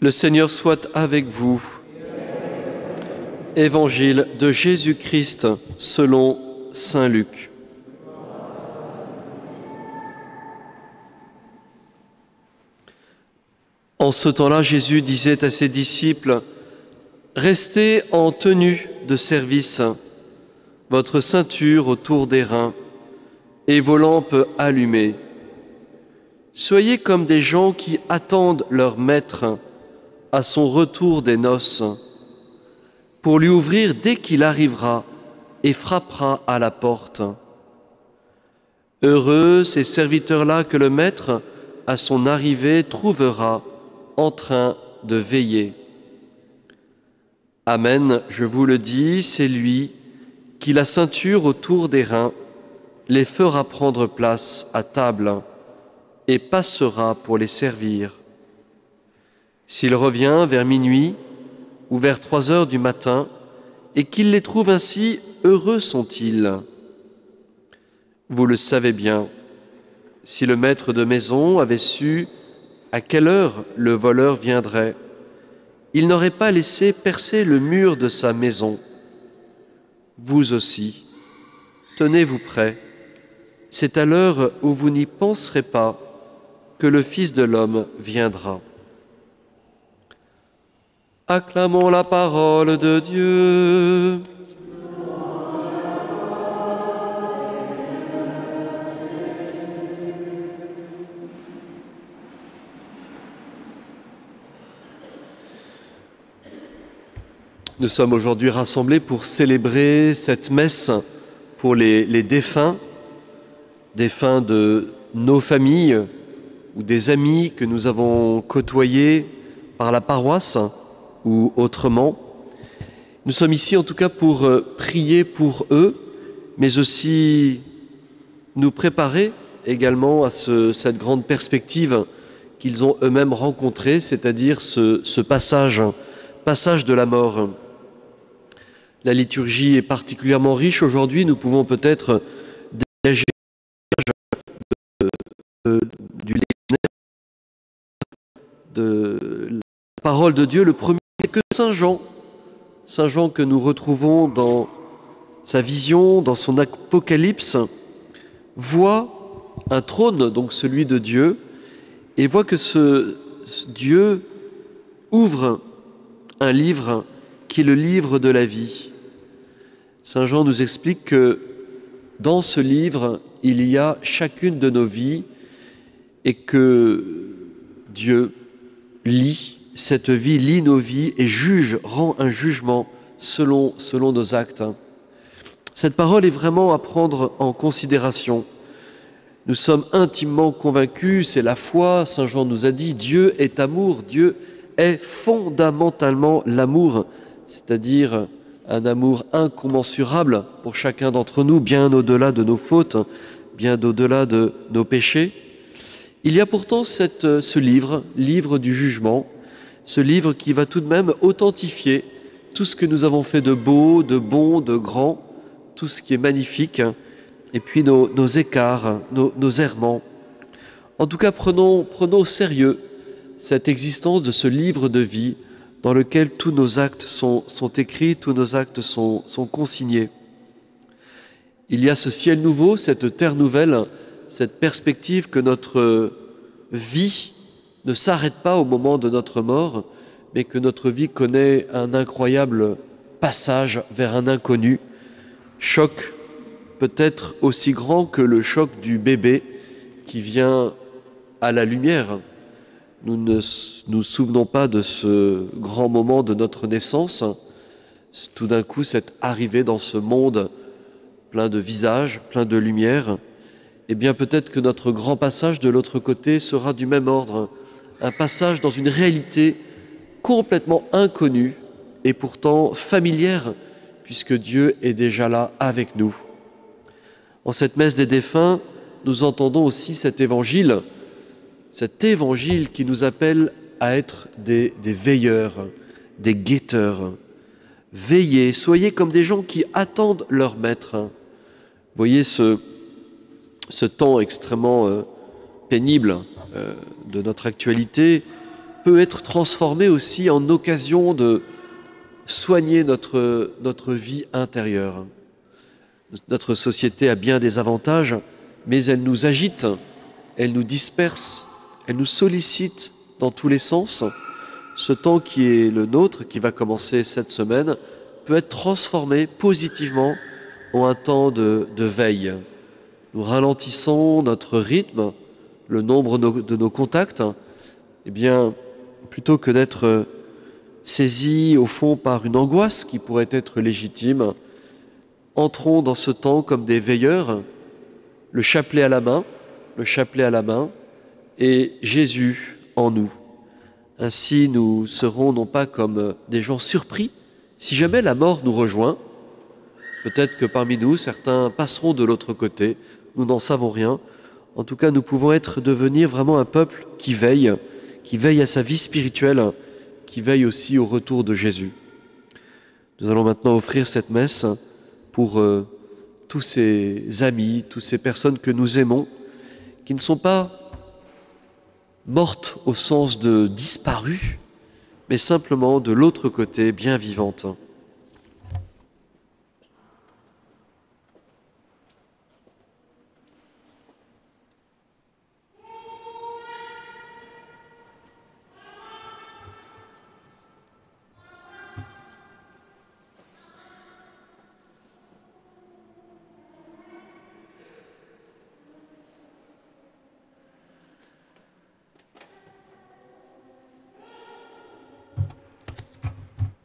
Le Seigneur soit avec vous. Évangile de Jésus-Christ selon saint Luc. En ce temps-là, Jésus disait à ses disciples : « Restez en tenue de service, votre ceinture autour des reins et vos lampes allumées. Soyez comme des gens qui attendent leur maître à son retour des noces, pour lui ouvrir dès qu'il arrivera et frappera à la porte. Heureux ces serviteurs-là que le maître, à son arrivée, trouvera en train de veiller. Amen, je vous le dis, c'est lui qui, la ceinture autour des reins, les fera prendre place à table et passera pour les servir. S'il revient vers minuit ou vers 3 heures du matin et qu'il les trouve ainsi, heureux sont-ils. Vous le savez bien, si le maître de maison avait su à quelle heure le voleur viendrait, il n'aurait pas laissé percer le mur de sa maison. Vous aussi, tenez-vous prêts. C'est à l'heure où vous n'y penserez pas que le Fils de l'homme viendra. Acclamons la parole de Dieu. Nous sommes aujourd'hui rassemblés pour célébrer cette messe pour les défunts de nos familles ou des amis que nous avons côtoyés par la paroisse ou autrement. Nous sommes ici en tout cas pour prier pour eux, mais aussi nous préparer également à cette grande perspective qu'ils ont eux-mêmes rencontrée, c'est-à-dire ce passage de la mort. La liturgie est particulièrement riche aujourd'hui. Nous pouvons peut-être dégager du lectionnaire de la parole de Dieu. Le premier, c'est que Saint Jean que nous retrouvons dans sa vision, dans son apocalypse, voit un trône, donc celui de Dieu, et voit que ce Dieu ouvre un livre qui est le livre de la vie. Saint Jean nous explique que dans ce livre, il y a chacune de nos vies et que Dieu lit cette vie, lit nos vies et rend un jugement selon nos actes. Cette parole est vraiment à prendre en considération. Nous sommes intimement convaincus, c'est la foi, Saint Jean nous a dit, Dieu est amour, Dieu est fondamentalement l'amour, c'est-à-dire un amour incommensurable pour chacun d'entre nous, bien au-delà de nos fautes, bien au-delà de nos péchés. Il y a pourtant ce livre du jugement, ce livre qui va tout de même authentifier tout ce que nous avons fait de beau, de bon, de grand, tout ce qui est magnifique, et puis nos écarts, nos errements. En tout cas, prenons au sérieux cette existence de ce livre de vie dans lequel tous nos actes sont écrits, tous nos actes sont consignés. Il y a ce ciel nouveau, cette terre nouvelle, cette perspective que notre vie ne s'arrête pas au moment de notre mort, mais que notre vie connaît un incroyable passage vers un inconnu, choc peut-être aussi grand que le choc du bébé qui vient à la lumière. Nous ne nous souvenons pas de ce grand moment de notre naissance, tout d'un coup cette arrivée dans ce monde plein de visages, plein de lumière. Eh bien peut-être que notre grand passage de l'autre côté sera du même ordre, un passage dans une réalité complètement inconnue et pourtant familière, puisque Dieu est déjà là avec nous. En cette messe des défunts, nous entendons aussi cet évangile qui nous appelle à être des veilleurs, des guetteurs. Veillez, soyez comme des gens qui attendent leur maître. Voyez ce temps extrêmement pénible de notre actualité peut être transformé aussi en occasion de soigner notre vie intérieure. Notre société a bien des avantages, mais elle nous agite, elle nous disperse, elle nous sollicite dans tous les sens. Ce temps qui est le nôtre, qui va commencer cette semaine, peut être transformé positivement en un temps de veille. Nous ralentissons notre rythme, le nombre de nos contacts. Eh bien, plutôt que d'être saisis au fond par une angoisse qui pourrait être légitime, entrons dans ce temps comme des veilleurs, le chapelet à la main, et Jésus en nous. Ainsi, nous serons non pas comme des gens surpris, si jamais la mort nous rejoint. Peut-être que parmi nous, certains passeront de l'autre côté, nous n'en savons rien. En tout cas, nous pouvons devenir vraiment un peuple qui veille à sa vie spirituelle, qui veille aussi au retour de Jésus. Nous allons maintenant offrir cette messe pour tous ces amis, toutes ces personnes que nous aimons, qui ne sont pas mortes au sens de disparues, mais simplement de l'autre côté, bien vivantes.